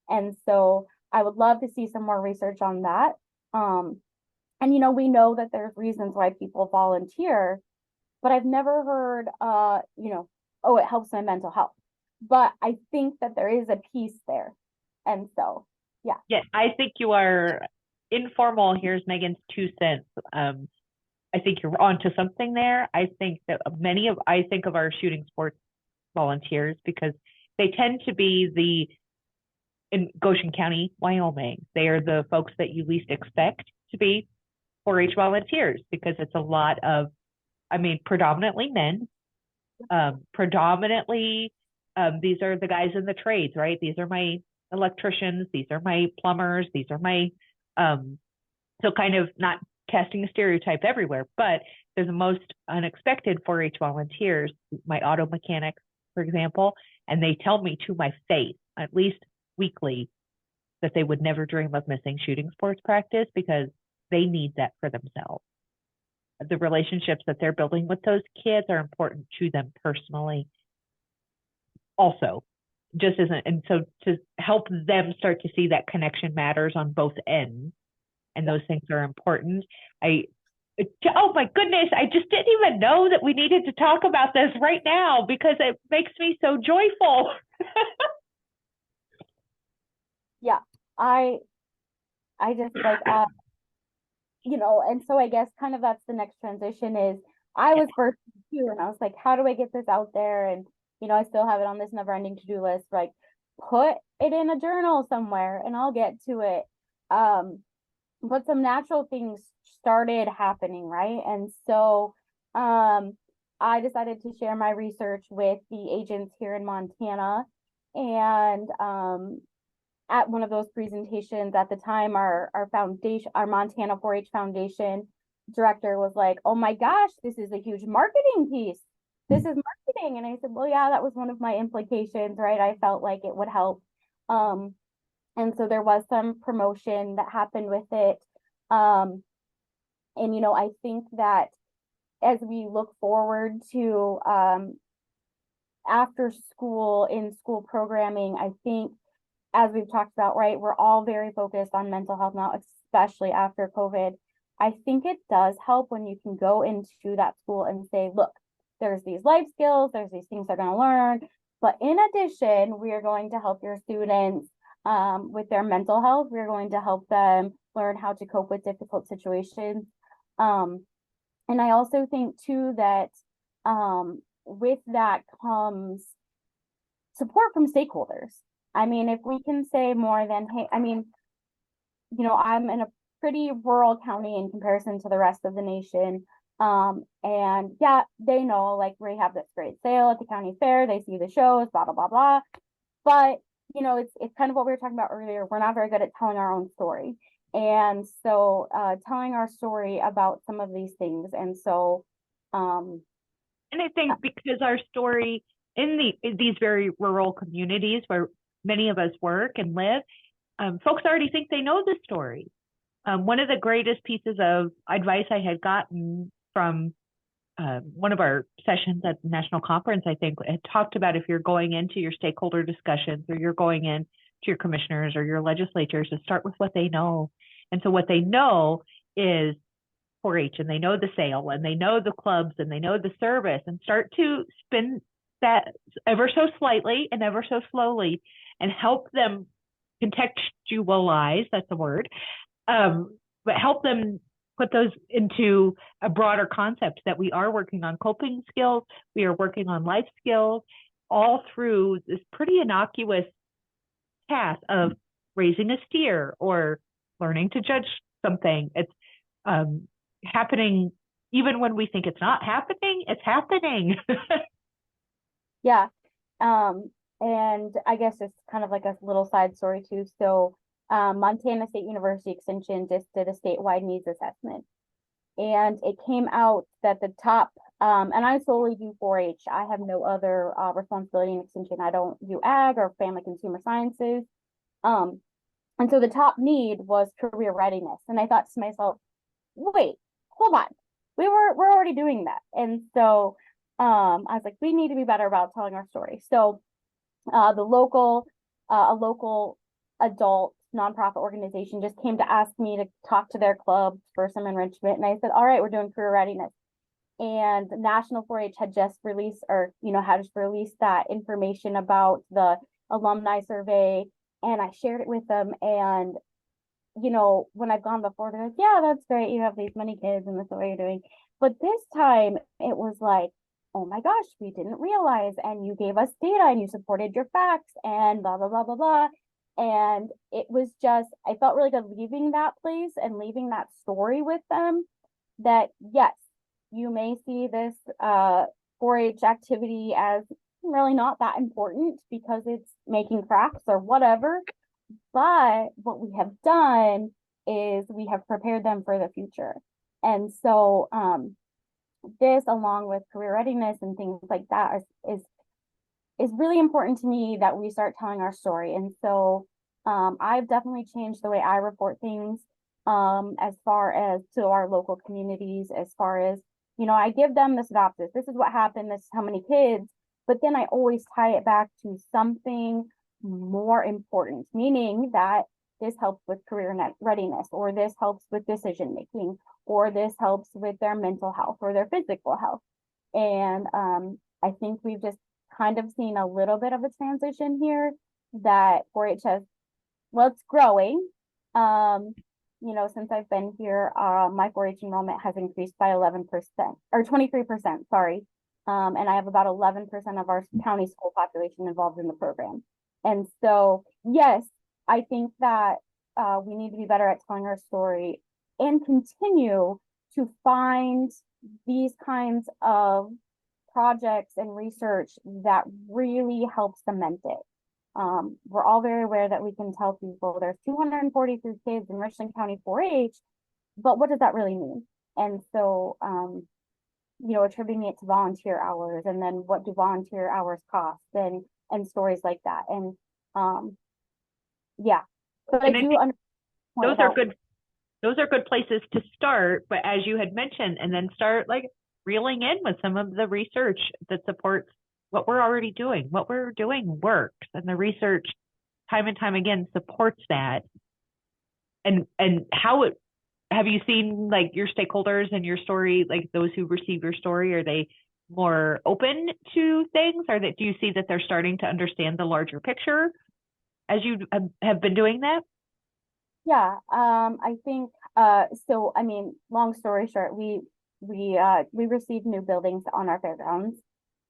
And so I would love to see some more research on that. And, we know that there's reasons why people volunteer, but I've never heard, oh, it helps my mental health. But I think that there is a piece there. And so, yeah. Yeah, I think you are informal. Here's Megan's 2 cents. I think you're onto something there. I think that I think of our shooting sports volunteers because they tend to be in Goshen County, Wyoming, they are the folks that you least expect to be 4-H volunteers because it's a lot of, predominantly men, these are the guys in the trades, right? These are my electricians, these are my plumbers, these are my, so kind of not casting a stereotype everywhere, but they're the most unexpected 4-H volunteers, my auto mechanics, for example, and they tell me to my face, at least weekly, that they would never dream of missing shooting sports practice because they need that for themselves. The relationships that they're building with those kids are important to them personally. Also, just isn't, and so to help them start to see that connection matters on both ends, and those things are important. Oh my goodness, I just didn't even know that we needed to talk about this right now because it makes me so joyful. Yeah, I just like, and so I guess kind of that's the next transition is I was first too, and I was like, how do I get this out there? And, I still have it on this never ending to-do list, like put it in a journal somewhere and I'll get to it. But some natural things started happening, right? And so I decided to share my research with the agents here in Montana. And at one of those presentations at the time, our foundation, our Montana 4-H Foundation director was like, oh my gosh, this is a huge marketing piece. this is marketing. And I said, well, yeah, that was one of my implications, right? I felt like it would help. And so there was some promotion that happened with it. And, I think that as we look forward to after school, in school programming, I think, as we've talked about, right, we're all very focused on mental health now, especially after COVID. I think it does help when you can go into that school and say, look, there's these life skills, there's these things they're going to learn. But in addition, we are going to help your students with their mental health. We're going to help them learn how to cope with difficult situations. And I also think, too, that with that comes support from stakeholders. I mean, if we can say more than, hey, I mean, I'm in a pretty rural county in comparison to the rest of the nation. And yeah, they know, like, we have this great sale at the county fair, they see the shows, blah, blah, blah, blah. But, it's kind of what we were talking about earlier. We're not very good at telling our own story. And so telling our story about some of these things. And so and I think because our story in these very rural communities where many of us work and live, folks already think they know the story. One of the greatest pieces of advice I had gotten from one of our sessions at the national conference, I think, had talked about if you're going into your stakeholder discussions or you're going in to your commissioners or your legislators, to start with what they know. And so what they know is 4-H, and they know the sale, and they know the clubs, and they know the service, and start to spin that ever so slightly and ever so slowly and help them contextualize, that's a word, but help them put those into a broader concept that we are working on coping skills, we are working on life skills, all through this pretty innocuous task of raising a steer or learning to judge something. It's happening even when we think it's not happening, it's happening. Yeah. And I guess it's kind of like a little side story too. So Montana State University Extension just did a statewide needs assessment. And it came out that the top, and I solely do 4-H. I have no other responsibility in extension. I don't do ag or family consumer sciences. And so the top need was career readiness. And I thought to myself, wait, hold on. We're already doing that. And so I was like, we need to be better about telling our story. So a local adult nonprofit organization just came to ask me to talk to their club for some enrichment. And I said, all right, we're doing career readiness. And the National 4-H had just released, that information about the alumni survey. And I shared it with them. And, when I've gone before, they're like, yeah, that's great. You have these many kids and that's what you're doing. But this time it was like, oh my gosh, we didn't realize. And you gave us data and you supported your facts and blah, blah, blah, blah, blah. And it was just, I felt really good leaving that place and leaving that story with them that, yes, you may see this 4-H activity as really not that important because it's making crafts or whatever. But what we have done is we have prepared them for the future. And so this, along with career readiness and things like that, is really important to me that we start telling our story. And so I've definitely changed the way I report things as far as to our local communities, as far as, I give them the synopsis. This is what happened. This is how many kids. But then I always tie it back to something more important, meaning that this helps with career readiness, or this helps with decision making, or this helps with their mental health or their physical health. And I think we've just kind of seen a little bit of a transition here that 4-H has, well, it's growing. Since I've been here, my 4-H enrollment has increased by 11% or 23%, sorry. And I have about 11% of our county school population involved in the program. And so, yes, I think that we need to be better at telling our story and continue to find these kinds of projects and research that really help cement it. We're all very aware that we can tell people there's 243 kids in Richland County 4-H, but what does that really mean? And so attributing it to volunteer hours, and then what do volunteer hours cost, and stories like that. And yeah, but I And I do think understand those are good those are good places to start, but as you had mentioned, and then start like reeling in with some of the research that supports what we're already doing. What we're doing works, and the research time and time again supports that. And how it have you seen like your stakeholders and your story, like those who receive your story, are they more open to things, or that do you see that they're starting to understand the larger picture as you have been doing that? Yeah, I think so I mean, long story short, we received new buildings on our fairgrounds,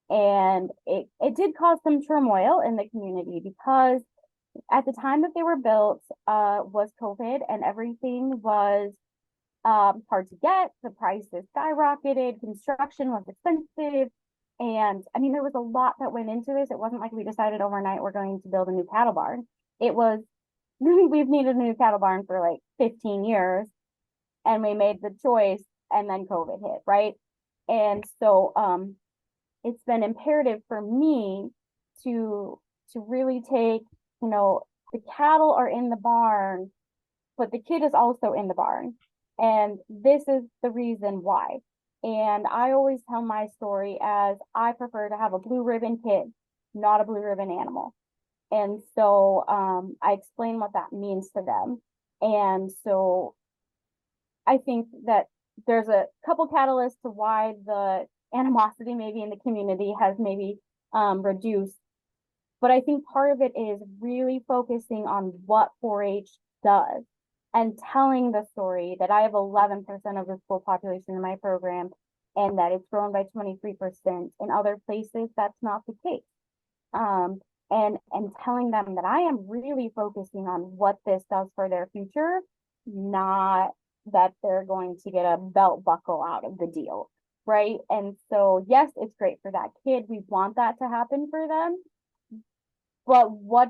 and it did cause some turmoil in the community because at the time that they were built was COVID, and everything was hard to get. The prices skyrocketed, construction was expensive, and I mean there was a lot that went into this. It wasn't like we decided overnight we're going to build a new cattle barn. It was we've needed a new cattle barn for like 15 years, and we made the choice, and then COVID hit, right? And so it's been imperative for me to really take, the cattle are in the barn, but the kid is also in the barn. And this is the reason why. And I always tell my story as I prefer to have a blue ribbon kid, not a blue ribbon animal. And so I explain what that means to them. And so I think that there's a couple catalysts to why the animosity maybe in the community has maybe reduced. But I think part of it is really focusing on what 4-H does and telling the story that I have 11% of the school population in my program, and that it's grown by 23%. In other places, that's not the case. And telling them that I am really focusing on what this does for their future, not that they're going to get a belt buckle out of the deal, right? And so, yes, it's great for that kid. We want that to happen for them. But what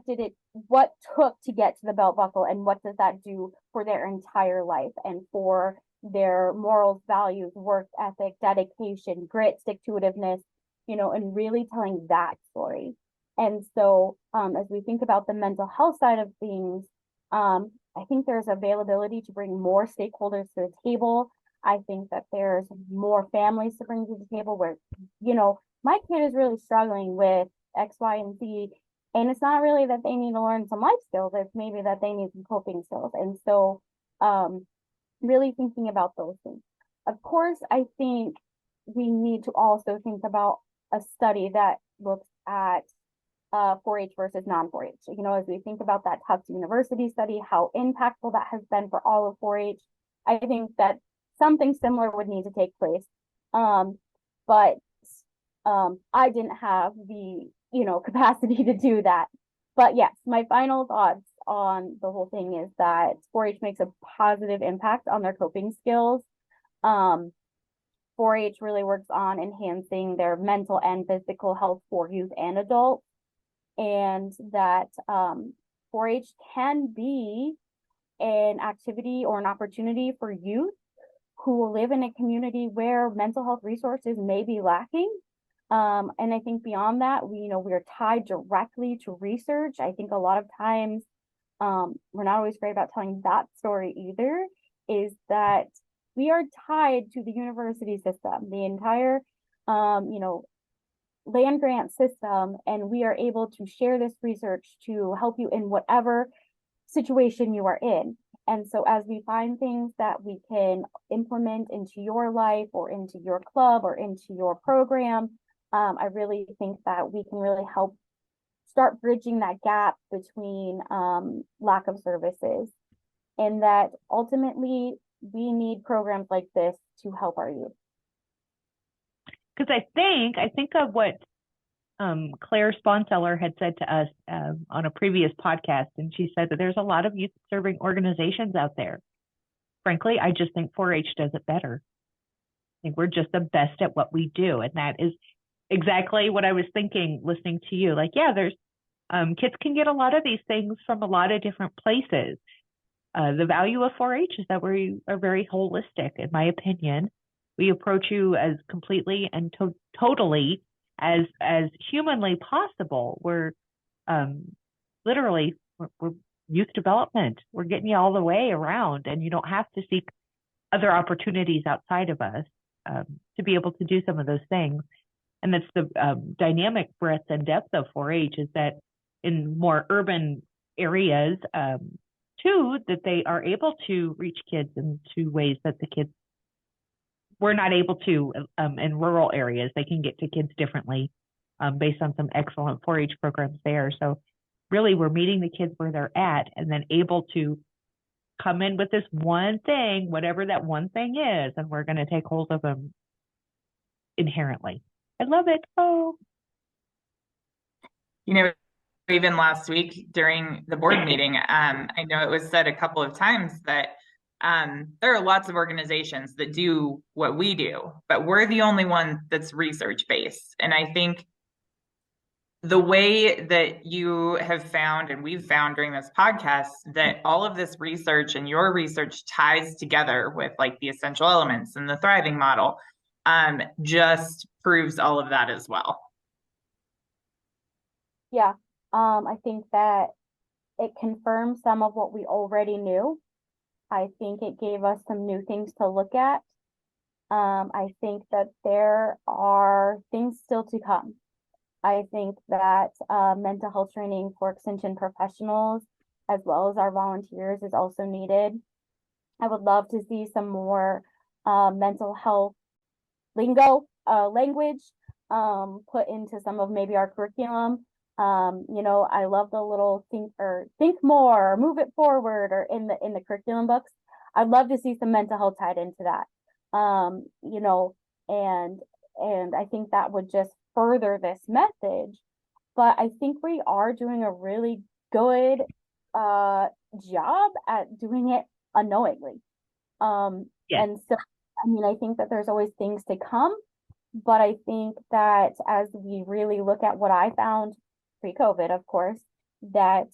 took to get to the belt buckle, and what does that do for their entire life and for their morals, values, work ethic, dedication, grit, stick-to-itiveness, and really telling that story. And so as we think about the mental health side of things, I think there's availability to bring more stakeholders to the table. I think that there's more families to bring to the table where, my kid is really struggling with X, Y, and Z. And it's not really that they need to learn some life skills, it's maybe that they need some coping skills. And so really thinking about those things. Of course, I think we need to also think about a study that looks at 4-H versus non-4-H. As we think about that Tufts University study, how impactful that has been for all of 4-H, I think that something similar would need to take place. But I didn't have the capacity to do that. But yes, my final thoughts on the whole thing is that 4-H makes a positive impact on their coping skills. 4-H really works on enhancing their mental and physical health for youth and adults, and that 4-H can be an activity or an opportunity for youth who live in a community where mental health resources may be lacking. And I think beyond that, we're tied directly to research. I think a lot of times, we're not always great about telling that story either, is that we are tied to the university system, the entire, land grant system, and we are able to share this research to help you in whatever situation you are in. And so as we find things that we can implement into your life or into your club or into your program, I really think that we can really help start bridging that gap between lack of services, and that ultimately we need programs like this to help our youth. Because I think of what Claire Sponseller had said to us on a previous podcast, and she said that there's a lot of youth serving organizations out there. Frankly, I just think 4-H does it better. I think we're just the best at what we do, and that is exactly what I was thinking listening to you. Like, yeah, there's kids can get a lot of these things from a lot of different places. The value of 4-H is that we are very holistic, in my opinion. We approach you as completely and totally as humanly possible. We're literally we're youth development. We're getting you all the way around, and you don't have to seek other opportunities outside of us to be able to do some of those things. And that's the dynamic breadth and depth of 4-H, is that in more urban areas, too, that they are able to reach kids in two ways that the kids were not able to in rural areas. They can get to kids differently based on some excellent 4-H programs there. So really, we're meeting the kids where they're at and then able to come in with this one thing, whatever that one thing is, and we're going to take hold of them inherently. I love it. Oh. Even last week during the board meeting, I know it was said a couple of times that there are lots of organizations that do what we do, but we're the only one that's research-based. And I think the way that you have found, and we've found during this podcast, that all of this research and your research ties together with like the essential elements and the thriving model, just proves all of that as well. Yeah. I think that it confirms some of what we already knew. I think it gave us some new things to look at. I think that there are things still to come. I think that mental health training for extension professionals, as well as our volunteers, is also needed. I would love to see some more mental health lingo, language put into some of maybe our curriculum. I love the little think more, or move it forward, or in the curriculum books. I'd love to see some mental health tied into that. And I think that would just further this message. But I think we are doing a really good job at doing it unknowingly. And so, I think that there's always things to come, but I think that as we really look at what I found pre-COVID, of course, that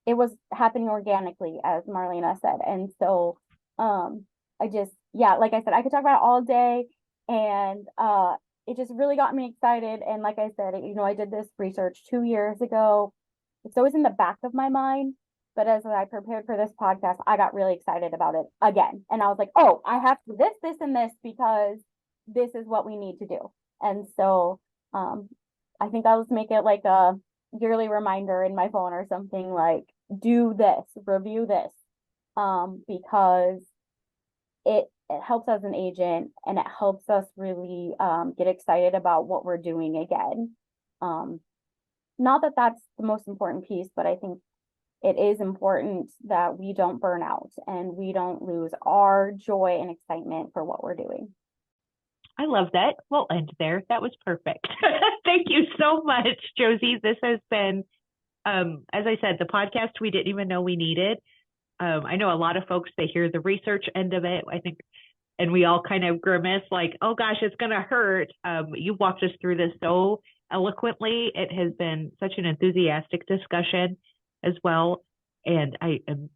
it was happening organically, as Marlena said. And so like I said, I could talk about it all day, and it just really got me excited. And like I said, I did this research 2 years ago. It's always in the back of my mind, but as I prepared for this podcast, I got really excited about it again. And I was like, oh, I have to do this, and this, because this is what we need to do. And so I think I'll just make it like a yearly reminder in my phone or something, like, do this, review this, because it helps as an agent, and it helps us really get excited about what we're doing again. Not that that's the most important piece, but I think it is important that we don't burn out and we don't lose our joy and excitement for what we're doing. I love that. We'll end there. That was perfect. Thank you so much, Josie. This has been, as I said, the podcast we didn't even know we needed. I know a lot of folks, they hear the research end of it, I think, and we all kind of grimace like, oh gosh, it's going to hurt. You walked us through this so eloquently. It has been such an enthusiastic discussion as well. And I am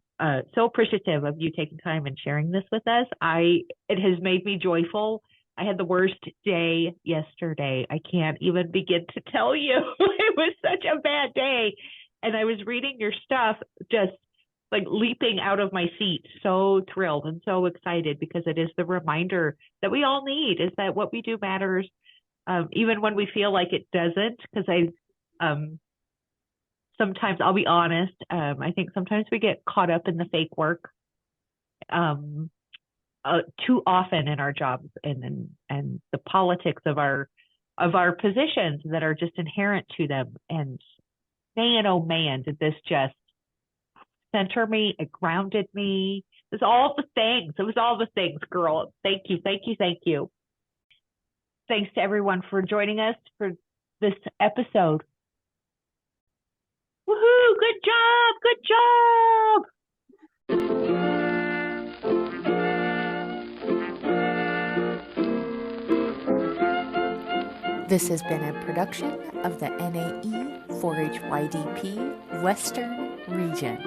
so appreciative of you taking time and sharing this with us. It has made me joyful. I had the worst day yesterday. I can't even begin to tell you. It was such a bad day. And I was reading your stuff, just like leaping out of my seat, so thrilled and so excited, because it is the reminder that we all need, is that what we do matters, even when we feel like it doesn't. Because sometimes, I'll be honest, I think sometimes we get caught up in the fake work too often in our jobs, and the politics of our positions that are just inherent to them. And man, oh man, did this just center me. It grounded me. It was all the things. It was all the things, girl. Thank you, thank you, thank you. Thanks to everyone for joining us for this episode. Woohoo! Good job! Good job! This has been a production of the NAE 4-HYDP Western Region.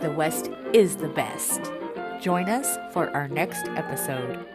The West is the best. Join us for our next episode.